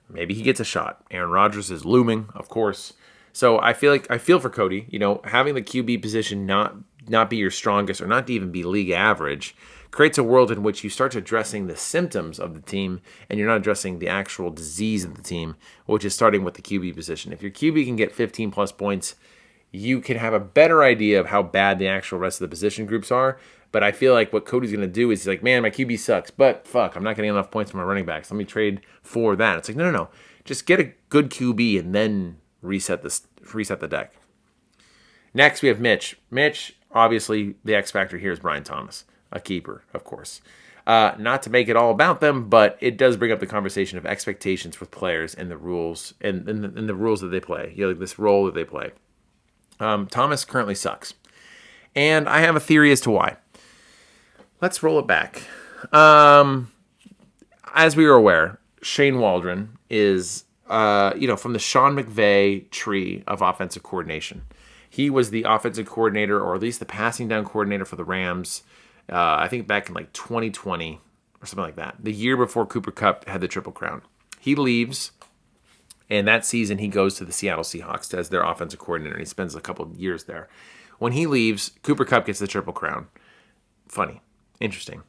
Maybe he gets a shot. Aaron Rodgers is looming, of course. So I feel for Cody. Having the QB position not be your strongest or not to even be league average creates a world in which you start addressing the symptoms of the team and you're not addressing the actual disease of the team, which is starting with the QB position. If your QB can get 15 plus points, you can have a better idea of how bad the actual rest of the position groups are. But I feel like what Cody's going to do is he's like, man, my QB sucks, but fuck, I'm not getting enough points from my running backs. Let me trade for that. It's like, no. Just get a good QB and then reset the deck. Next, we have Mitch. Mitch, obviously, the X factor here is Brian Thomas, a keeper, of course. Not to make it all about them, but it does bring up the conversation of expectations with players and the rules and the rules that they play. This role that they play. Thomas currently sucks, and I have a theory as to why. Let's roll it back. As we are aware, Shane Waldron is, from the Sean McVay tree of offensive coordination. He was the offensive coordinator, or at least the passing down coordinator for the Rams, I think back in 2020 or something like that. The year before Cooper Kupp had the Triple Crown. He leaves, and that season he goes to the Seattle Seahawks as their offensive coordinator. He spends a couple of years there. When he leaves, Cooper Kupp gets the Triple Crown. Funny. Interesting.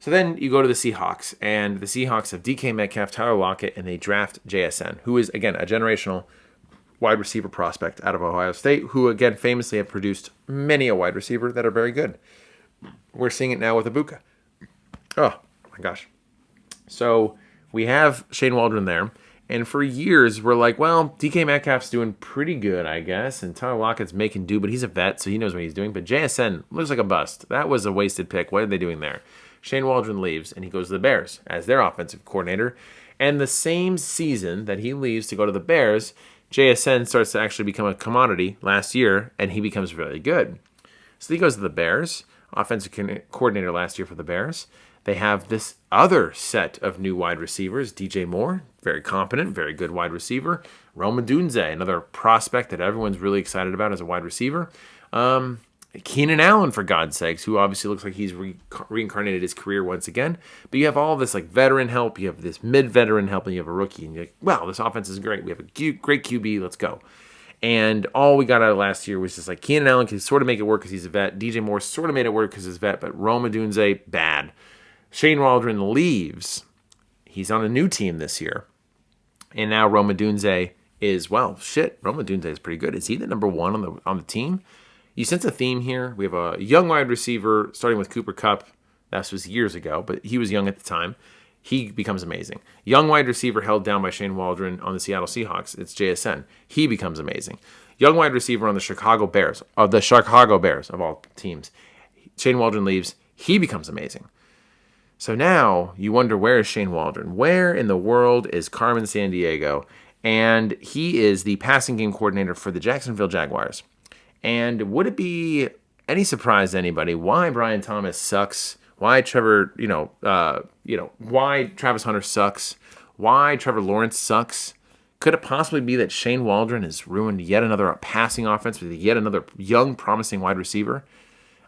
So then you go to the Seahawks, and the Seahawks have DK Metcalf, Tyler Lockett, and they draft JSN, who is, again, a generational wide receiver prospect out of Ohio State, who, again, famously have produced many a wide receiver that are very good. We're seeing it now with Ibuka. Oh, my gosh. So we have Shane Waldron there, And for years, we're like, well, DK Metcalf's doing pretty good, I guess. And Tyler Lockett's making do, but he's a vet, so he knows what he's doing. But JSN looks like a bust. That was a wasted pick. What are they doing there? Shane Waldron leaves, and he goes to the Bears as their offensive coordinator. And the same season that he leaves to go to the Bears, JSN starts to actually become a commodity last year, and he becomes really good. So he goes to the Bears, offensive coordinator last year for the Bears. They have this other set of new wide receivers. DJ Moore, very competent, very good wide receiver. Rome Odunze, another prospect that everyone's really excited about as a wide receiver. Keenan Allen, for God's sakes, who obviously looks like he's reincarnated his career once again. But you have all this like veteran help, you have this mid-veteran help, and you have a rookie. And you're like, wow, this offense is great. We have a great QB. Let's go. And all we got out of last year was just like Keenan Allen can sort of make it work because he's a vet. DJ Moore sort of made it work because he's a vet. But Rome Odunze, bad. Shane Waldron leaves. He's on a new team this year. And now Rome Odunze is, well, shit, Rome Odunze is pretty good. Is he the number one on the team? You sense a theme here. We have a young wide receiver starting with Cooper Kupp. That was years ago, but he was young at the time. He becomes amazing. Young wide receiver held down by Shane Waldron on the Seattle Seahawks. It's JSN. He becomes amazing. Young wide receiver on the Chicago Bears of all teams. Shane Waldron leaves. He becomes amazing. So now you wonder, where is Shane Waldron? Where in the world is Carmen Sandiego? And he is the passing game coordinator for the Jacksonville Jaguars. And would it be any surprise to anybody why Brian Thomas sucks? Why why Travis Hunter sucks? Why Trevor Lawrence sucks? Could it possibly be that Shane Waldron has ruined yet another passing offense with yet another young, promising wide receiver?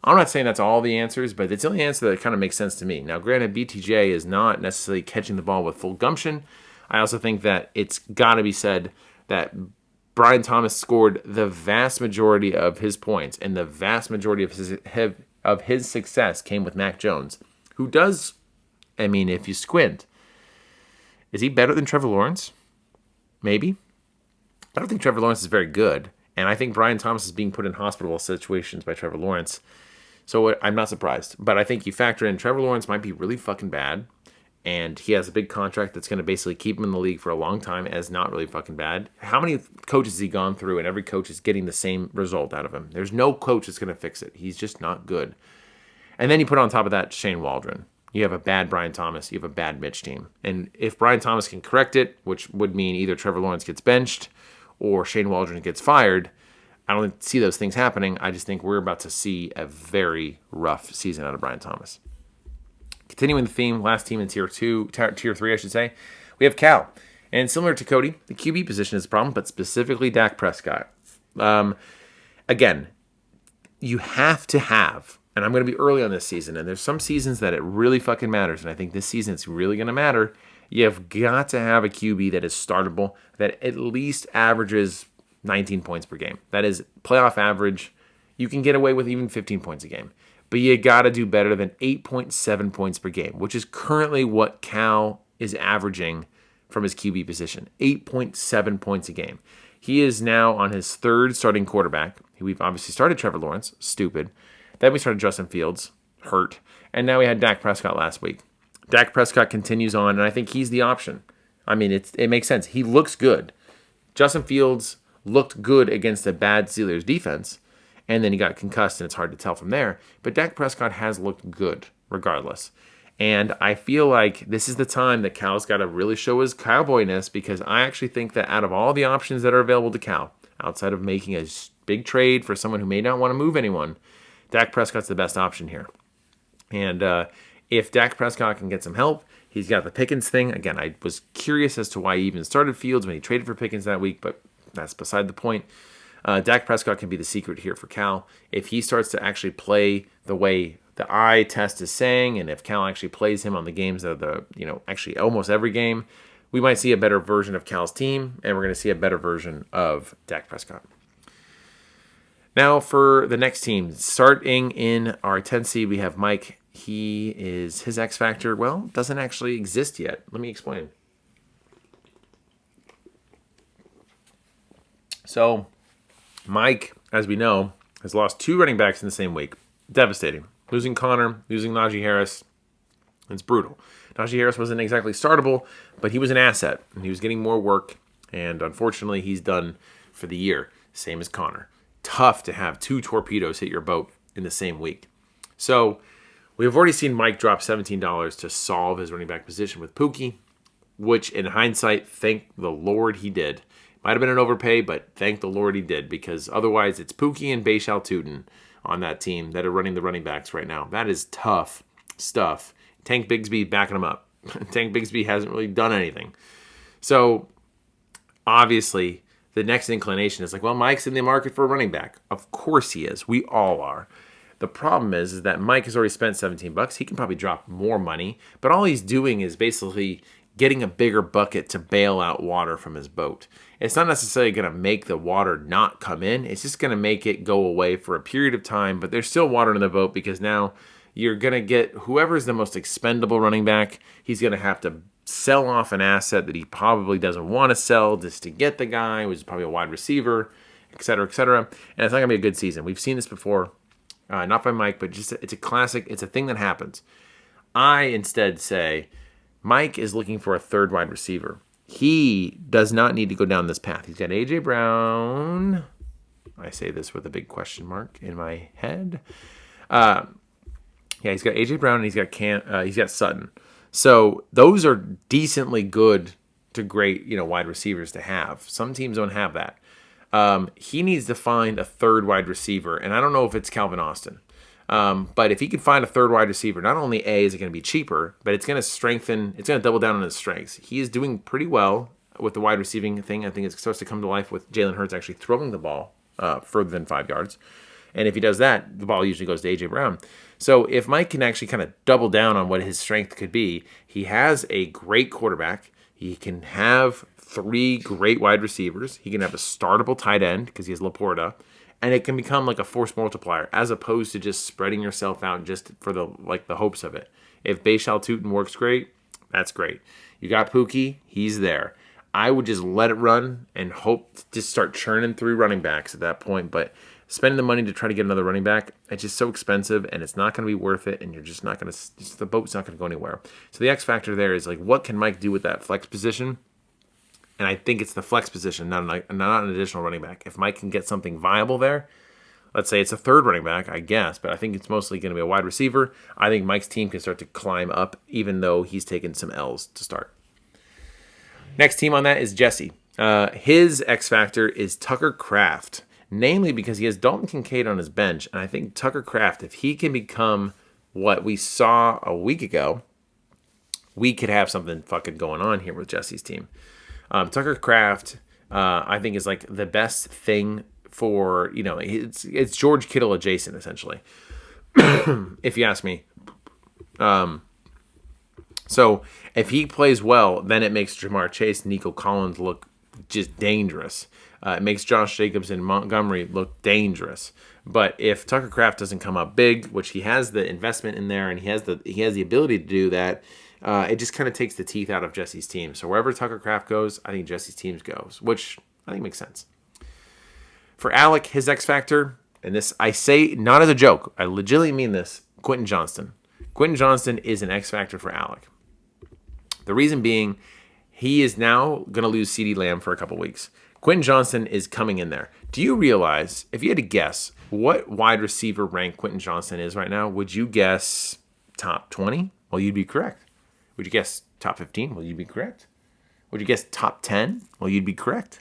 I'm not saying that's all the answers, but it's the only answer that kind of makes sense to me. Now, granted, BTJ is not necessarily catching the ball with full gumption. I also think that it's got to be said that Brian Thomas scored the vast majority of his points, and the vast majority of his success came with Mac Jones, who does, if you squint, is he better than Trevor Lawrence? Maybe. I don't think Trevor Lawrence is very good, and I think Brian Thomas is being put in hospital situations by Trevor Lawrence, so I'm not surprised. But I think you factor in Trevor Lawrence might be really fucking bad, and he has a big contract that's going to basically keep him in the league for a long time as not really fucking bad. How many coaches has he gone through, and every coach is getting the same result out of him? There's no coach that's going to fix it. He's just not good. And then you put on top of that Shane Waldron. You have a bad Brian Thomas. You have a bad Mitch team. And if Brian Thomas can correct it, which would mean either Trevor Lawrence gets benched or Shane Waldron gets fired, I don't see those things happening. I just think we're about to see a very rough season out of Brian Thomas. Continuing the theme, last team in tier 3, I should say, we have Cal. And similar to Cody, the QB position is a problem, but specifically Dak Prescott. Again, you have to have, and I'm going to be early on this season, and there's some seasons that it really fucking matters, and I think this season it's really going to matter. You've got to have a QB that is startable, that at least averages 19 points per game. That is playoff average. You can get away with even 15 points a game. But you got to do better than 8.7 points per game, which is currently what Cal is averaging from his QB position. 8.7 points a game. He is now on his third starting quarterback. We've obviously started Trevor Lawrence, stupid. Then we started Justin Fields, hurt. And now we had Dak Prescott last week. Dak Prescott continues on, and I think he's the option. It makes sense. He looks good. Justin Fields looked good against a bad Steelers defense. And then he got concussed, and it's hard to tell from there. But Dak Prescott has looked good, regardless. And I feel like this is the time that Cal's got to really show his cowboyness, because I actually think that out of all the options that are available to Cal, outside of making a big trade for someone who may not want to move anyone, Dak Prescott's the best option here. And if Dak Prescott can get some help, he's got the Pickens thing. Again, I was curious as to why he even started Fields when he traded for Pickens that week, but that's beside the point. Dak Prescott can be the secret here for Cal. If he starts to actually play the way the eye test is saying, and if Cal actually plays him on the games that are actually almost every game, we might see a better version of Cal's team, and we're going to see a better version of Dak Prescott. Now for the next team, starting in our 10th seed, we have Mike. His X Factor, doesn't actually exist yet. Let me explain. So Mike, as we know, has lost 2 running backs in the same week. Devastating. Losing Connor, losing Najee Harris. It's brutal. Najee Harris wasn't exactly startable, but he was an asset, and he was getting more work, and unfortunately, he's done for the year. Same as Connor. Tough to have 2 torpedoes hit your boat in the same week. So we've already seen Mike drop $17 to solve his running back position with Pookie, which in hindsight, thank the Lord he did. Might have been an overpay, but thank the Lord he did, because otherwise it's Pookie and Bayshal Tootin on that team that are running the running backs right now. That is tough stuff. Tank Bigsby backing him up. Tank Bigsby hasn't really done anything. So obviously the next inclination is like, well, Mike's in the market for a running back. Of course he is. We all are. The problem is that Mike has already spent $17. He can probably drop more money, but all he's doing is basically getting a bigger bucket to bail out water from his boat. It's not necessarily going to make the water not come in. It's just going to make it go away for a period of time, but there's still water in the boat because now you're going to get whoever's the most expendable running back, he's going to have to sell off an asset that he probably doesn't want to sell just to get the guy who's probably a wide receiver, et cetera, et cetera. And it's not going to be a good season. We've seen this before, not by Mike, but just it's a classic. It's a thing that happens. I instead say Mike is looking for a third wide receiver. He does not need to go down this path. He's got A.J. Brown. I say this with a big question mark in my head. He's got A.J. Brown and he's got Sutton. So those are decently good to great, wide receivers to have. Some teams don't have that. He needs to find a third wide receiver, and I don't know if it's Calvin Austin. But if he can find a third wide receiver, not only is it going to be cheaper, but it's going to double down on his strengths. He is doing pretty well with the wide receiving thing. I think it's supposed to come to life with Jalen Hurts actually throwing the ball further than 5 yards. And if he does that, the ball usually goes to A.J. Brown. So if Mike can actually kind of double down on what his strength could be, he has a great quarterback. He can have 3 great wide receivers. He can have a startable tight end because he has Laporta. And it can become like a force multiplier as opposed to just spreading yourself out just for the hopes of it. If Bayshal Tootin works great, that's great. You got Pookie, he's there. I would just let it run and hope to just start churning through running backs at that point. But spending the money to try to get another running back, it's just so expensive and it's not going to be worth it. And you're just not going to, the boat's not going to go anywhere. So the X factor there is like, what can Mike do with that flex position? And I think it's the flex position, not an additional running back. If Mike can get something viable there, let's say it's a third running back, I guess, but I think it's mostly going to be a wide receiver. I think Mike's team can start to climb up, even though he's taken some L's to start. Next team on that is Jesse. His X factor is Tucker Kraft, namely because he has Dalton Kincaid on his bench. And I think Tucker Kraft, if he can become what we saw a week ago, we could have something fucking going on here with Jesse's team. Tucker Kraft, I think, is like the best thing for, it's George Kittle adjacent, essentially, if you ask me. So if he plays well, then it makes Jamar Chase, Nico Collins look just dangerous. It makes Josh Jacobs and Montgomery look dangerous. But if Tucker Kraft doesn't come up big, which he has the investment in there and he has the ability to do that, it just kind of takes the teeth out of Jesse's team. So wherever Tucker Kraft goes, I think Jesse's team goes, which I think makes sense. For Alec, his X factor, and this I say not as a joke, I legitimately mean this, Quentin Johnston. Quentin Johnston is an X factor for Alec. The reason being, he is now going to lose CeeDee Lamb for a couple weeks. Quentin Johnston is coming in there. Do you realize, if you had to guess, what wide receiver rank Quentin Johnston is right now? Would you guess top 20? Well, you'd be correct. Would you guess top 15? Well, you'd be correct. Would you guess top 10? Well, you'd be correct.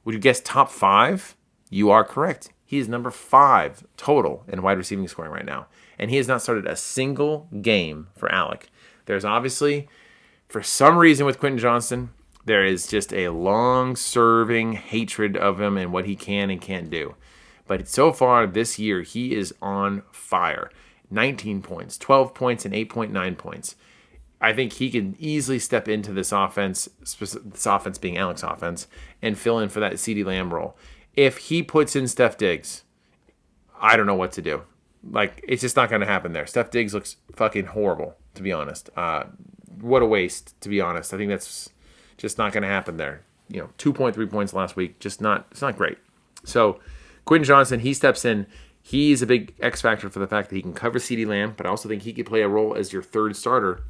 Would you guess top 5? You are correct. He is number 5 total in wide receiving scoring right now. And he has not started a single game for Alec. There's obviously, for some reason with Quentin Johnston, there is just a long-serving hatred of him and what he can and can't do. But so far this year, he is on fire. 19 points, 12 points, and 8.9 points. I think he can easily step into this offense being Alec's offense, and fill in for that CeeDee Lamb role. If he puts in Steph Diggs, I don't know what to do. It's just not going to happen there. Steph Diggs looks fucking horrible, to be honest. What a waste, to be honest. I think that's just not going to happen there. 2.3 points last week. It's not great. So Quentin Johnston, he steps in. He's a big X factor for the fact that he can cover CeeDee Lamb, but I also think he could play a role as your third starter,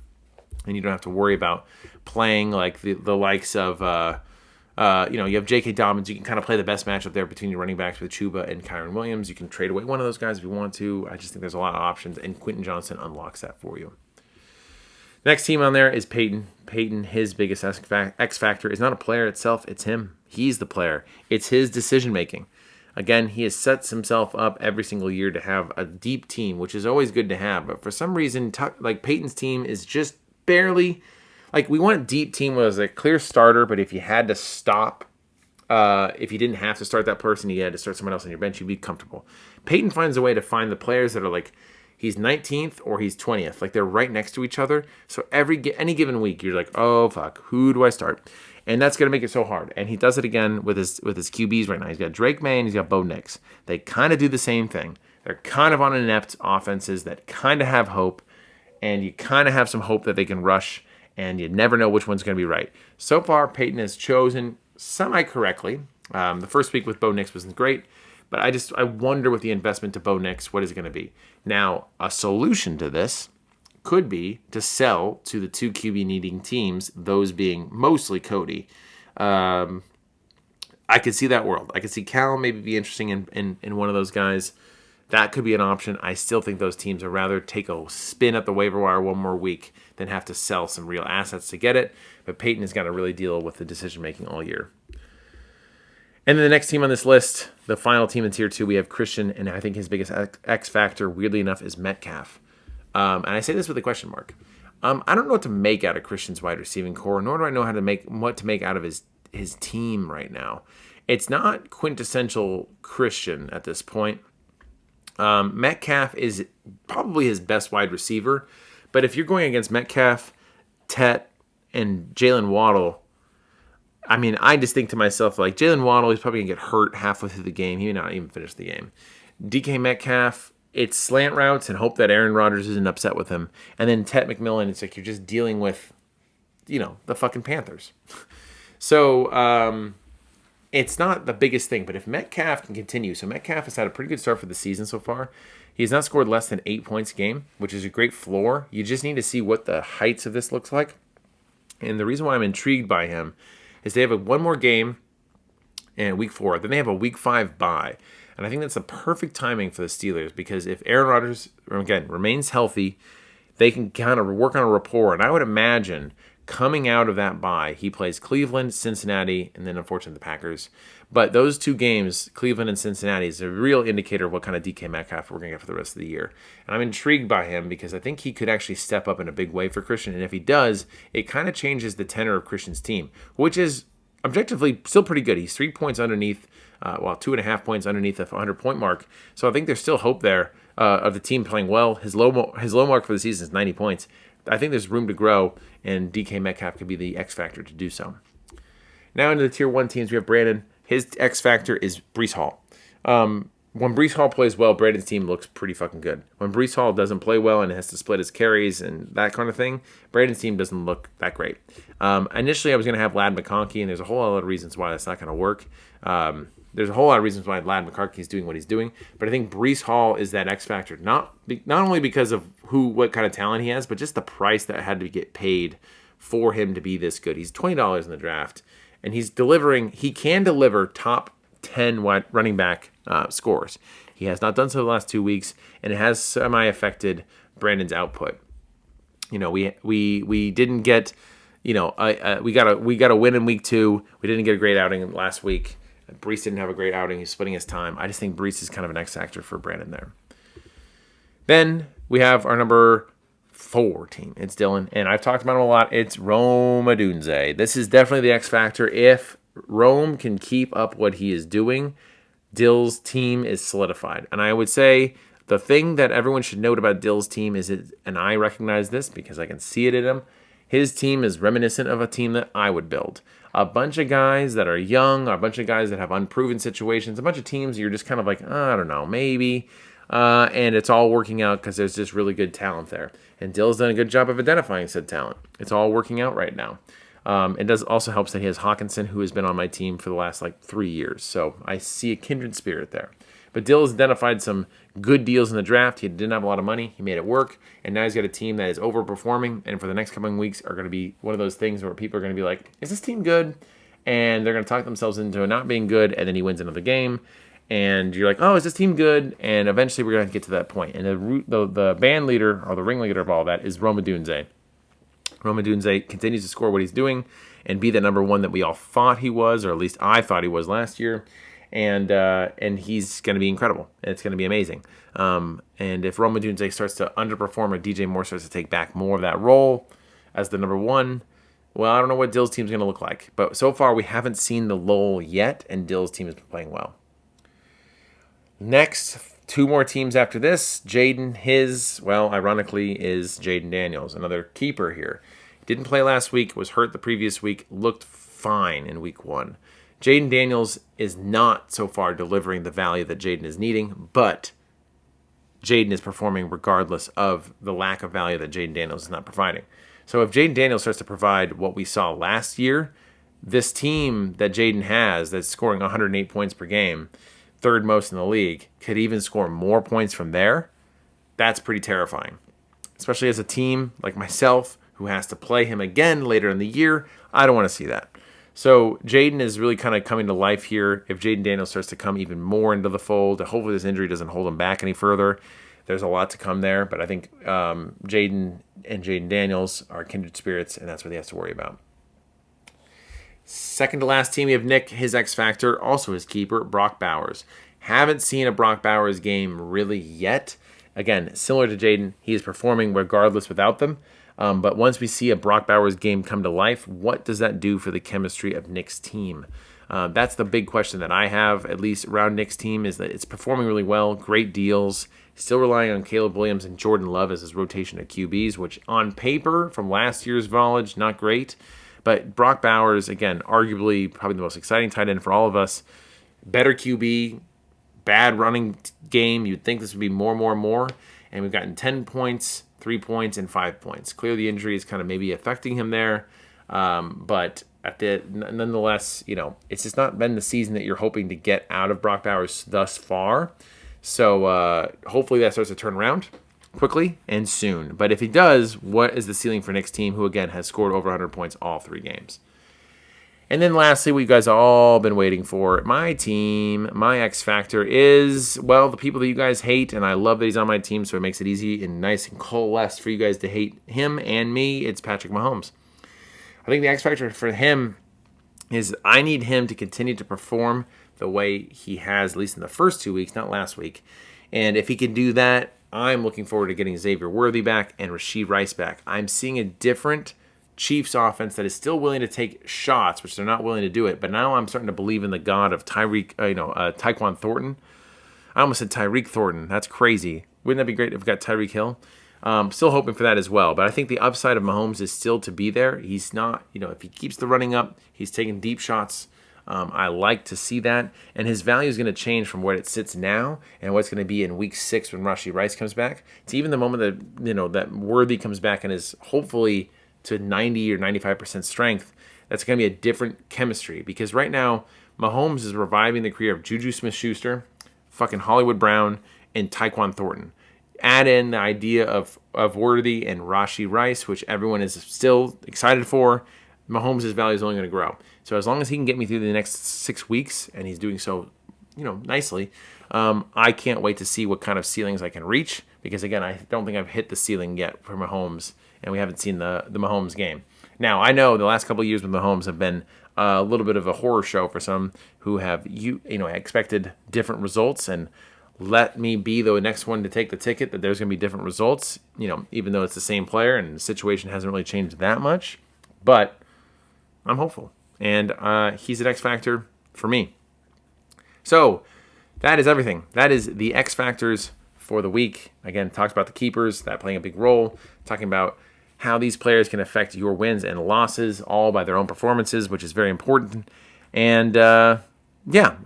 and you don't have to worry about playing like the likes of, you have J.K. Dobbins. You can kind of play the best matchup there between your running backs with Chuba and Kyron Williams. You can trade away one of those guys if you want to. I just think there's a lot of options, and Quentin Johnson unlocks that for you. Next team on there is Peyton. Peyton, his biggest X factor is not a player itself. It's him. He's the player. It's his decision-making. Again, he has sets himself up every single year to have a deep team, which is always good to have. But for some reason, like Peyton's team is just barely, like we want a deep team was a clear starter, but if you had to stop, if you didn't have to start that person, you had to start someone else on your bench, you'd be comfortable. Peyton finds a way to find the players that are like, he's 19th or he's 20th. Like they're right next to each other. So any given week, you're like, oh, fuck, who do I start? And that's going to make it so hard. And he does it again with his QBs right now. He's got Drake May and he's got Bo Nix. They kind of do the same thing. They're kind of on inept offenses that kind of have hope. And you kind of have some hope that they can rush. And you never know which one's going to be right. So far, Peyton has chosen semi-correctly. The first week with Bo Nix wasn't great. But I wonder with the investment to Bo Nix, what is it going to be? Now, a solution to this could be to sell to the two QB needing teams, those being mostly Cody. I could see that world. I could see Cal maybe be interesting in one of those guys. That could be an option. I still think those teams would rather take a spin at the waiver wire one more week than have to sell some real assets to get it. But Peyton has got to really deal with the decision-making all year. And then the next team on this list, the final team in Tier 2, we have Christian, and I think his biggest X factor, weirdly enough, is Metcalf. And I say this with a question mark. I don't know what to make out of Christian's wide receiving core, nor do I know what to make out of his team right now. It's not quintessential Christian at this point. Metcalf is probably his best wide receiver, but if you're going against Metcalf, Tet, and Jalen Waddle, I mean, I just think to myself, like, Jalen Waddle, he's probably going to get hurt halfway through the game. He may not even finish the game. DK Metcalf, it's slant routes and hope that Aaron Rodgers isn't upset with him. And then Tet McMillan, it's like you're just dealing with, the fucking Panthers. So it's not the biggest thing, but if Metcalf can continue, so Metcalf has had a pretty good start for the season so far. He has not scored less than 8 points a game, which is a great floor. You just need to see what the heights of this looks like. And the reason why I'm intrigued by him is they have one more game in week 4. Then they have a week 5 bye. And I think that's the perfect timing for the Steelers because if Aaron Rodgers, again, remains healthy, they can kind of work on a rapport. And I would imagine coming out of that bye, he plays Cleveland, Cincinnati, and then unfortunately the Packers. But those two games, Cleveland and Cincinnati, is a real indicator of what kind of DK Metcalf we're going to get for the rest of the year. And I'm intrigued by him because I think he could actually step up in a big way for Christian. And if he does, it kind of changes the tenor of Christian's team, which is objectively still pretty good. He's 3 points underneath, 2.5 points underneath the 100-point mark. So I think there's still hope there of the team playing well. His low mark for the season is 90 points. I think there's room to grow, and DK Metcalf could be the X factor to do so. Now into the Tier 1 teams, we have Brandon. His X factor is Breece Hall. When Breece Hall plays well, Brandon's team looks pretty fucking good. When Breece Hall doesn't play well and has to split his carries and that kind of thing, Brandon's team doesn't look that great. Initially, I was going to have Ladd McConkey, and there's a whole lot of reasons why that's not going to work. There's a whole lot of reasons why Ladd McConkey is doing what he's doing, but I think Breece Hall is that X factor, not only because of what kind of talent he has, but just the price that had to get paid for him to be this good. He's $20 in the draft, and he can deliver top 10 running back scores. He has not done so the last 2 weeks, and it has semi-affected Brandon's output. We didn't get, we got a win in week 2. We didn't get a great outing last week. Breece didn't have a great outing. He's splitting his time. I just think Breece is kind of an X factor for Brandon there. Then we have our number 4 team. It's Dylan, and I've talked about him a lot. It's Rome Odunze. This is definitely the X factor. If Rome can keep up what he is doing, Dill's team is solidified. And I would say the thing that everyone should note about Dill's team is, and I recognize this because I can see it in him, his team is reminiscent of a team that I would build. A bunch of guys that are young, a bunch of guys that have unproven situations, a bunch of teams you're just kind of like, I don't know, maybe. And it's all working out because there's just really good talent there. And Dill's done a good job of identifying said talent. It's all working out right now. It does also helps that he has Hawkinson, who has been on my team for the last 3 years. So I see a kindred spirit there. But Dill has identified some good deals in the draft. He didn't have a lot of money. He made it work. And now he's got a team that is overperforming. And for the next coming weeks are going to be one of those things where people are going to be like, is this team good? And they're going to talk themselves into it not being good. And then he wins another game. And you're like, oh, is this team good? And eventually we're going to get to that point. And the band leader, or the ringleader of all that, is Rome Odunze. Rome Odunze continues to score what he's doing and be the number one that we all thought he was, or at least I thought he was last year. And he's going to be incredible. It's going to be amazing. And if Rome Odunze starts to underperform, or DJ Moore starts to take back more of that role as the number one, well, I don't know what Dill's team's going to look like. But so far, we haven't seen the lull yet, and Dill's team has been playing well. Next, two more teams after this. Jaden, ironically, is Jaden Daniels, another keeper here. Didn't play last week, was hurt the previous week, looked fine in week 1. Jaden Daniels is not so far delivering the value that Jaden is needing, but Jaden is performing regardless of the lack of value that Jaden Daniels is not providing. So if Jaden Daniels starts to provide what we saw last year, this team that Jaden has that's scoring 108 points per game, third most in the league, could even score more points from there. That's pretty terrifying, especially as a team like myself who has to play him again later in the year. I don't want to see that. So Jaden is really kind of coming to life here. If Jaden Daniels starts to come even more into the fold, hopefully this injury doesn't hold him back any further. There's a lot to come there, but I think Jaden and Jaden Daniels are kindred spirits, and that's what he has to worry about. Second to last team, we have Nick, his X Factor, also his keeper, Brock Bowers. Haven't seen a Brock Bowers game really yet. Again, similar to Jaden, he is performing regardless without them. But once we see a Brock Bowers game come to life, what does that do for the chemistry of Nick's team? That's the big question that I have, at least around Nick's team, is that it's performing really well, great deals, still relying on Caleb Williams and Jordan Love as his rotation at QBs, which on paper, from last year's Volage, not great. But Brock Bowers, again, arguably probably the most exciting tight end for all of us. Better QB, bad running game. You'd think this would be more. And we've gotten 10 points, 3 points, and 5 points. Clearly the injury is kind of maybe affecting him there. But nonetheless, it's just not been the season that you're hoping to get out of Brock Bowers thus far. So hopefully that starts to turn around quickly and soon. But if he does, what is the ceiling for Nick's team, who again has scored over 100 points all 3 games? And then lastly, what you guys have all been waiting for, my team, my X Factor is, well, the people that you guys hate, and I love that he's on my team, so it makes it easy and nice and coalesced for you guys to hate him and me. It's Patrick Mahomes. I think the X Factor for him is I need him to continue to perform the way he has, at least in the first 2 weeks, not last week. And if he can do that, I'm looking forward to getting Xavier Worthy back and Rashee Rice back. I'm seeing a different Chiefs offense that is still willing to take shots, which they're not willing to do it. But now I'm starting to believe in the God of Tyquan Thornton. I almost said Tyreek Thornton. That's crazy. Wouldn't that be great if we got Tyreek Hill? Still hoping for that as well. But I think the upside of Mahomes is still to be there. He's not, if he keeps the running up, he's taking deep shots. I like to see that. And his value is going to change from where it sits now and what's going to be in week 6 when Rashee Rice comes back. It's even the moment that, that Worthy comes back and is hopefully to 90 or 95% strength. That's going to be a different chemistry, because right now Mahomes is reviving the career of Juju Smith-Schuster, fucking Hollywood Brown, and Tyquan Thornton. Add in the idea of Worthy and Rashee Rice, which everyone is still excited for. Mahomes' value is only going to grow. So as long as he can get me through the next 6 weeks, and he's doing so, nicely, I can't wait to see what kind of ceilings I can reach, because again, I don't think I've hit the ceiling yet for Mahomes, and we haven't seen the Mahomes game. Now, I know the last couple of years with Mahomes have been a little bit of a horror show for some who have expected different results, and let me be the next one to take the ticket that there's going to be different results, even though it's the same player and the situation hasn't really changed that much. But I'm hopeful, and he's an X Factor for me. So that is everything. That is the X Factors for the week. Again, talked about the keepers, that playing a big role, talking about how these players can affect your wins and losses all by their own performances, which is very important. And I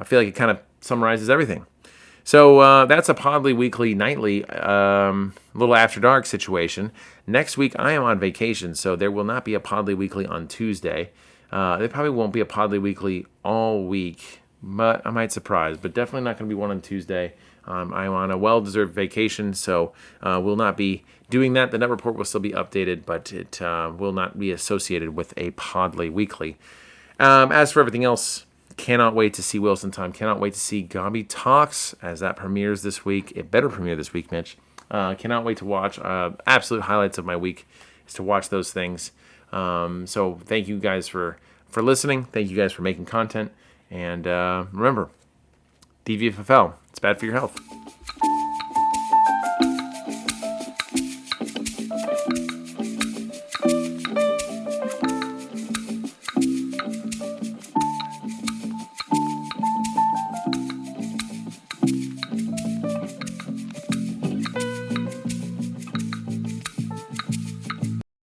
feel like it kind of summarizes everything. So that's a Podly Weekly Nightly little after dark situation. Next week I am on vacation, so there will not be a Podly Weekly on Tuesday. There probably won't be a Podly Weekly all week but I might surprise. But definitely not going to be one on Tuesday. I'm on a well-deserved vacation, so will not be doing that. The net report will still be updated, but it will not be associated with a Podly Weekly. As for everything else, cannot wait to see Wilson Time. Cannot wait to see Gabi Talks as that premieres this week. It better premiere this week, Mitch. Cannot wait to watch. Absolute highlights of my week is to watch those things. So thank you guys for listening. Thank you guys for making content. And remember, DVFFL, it's bad for your health.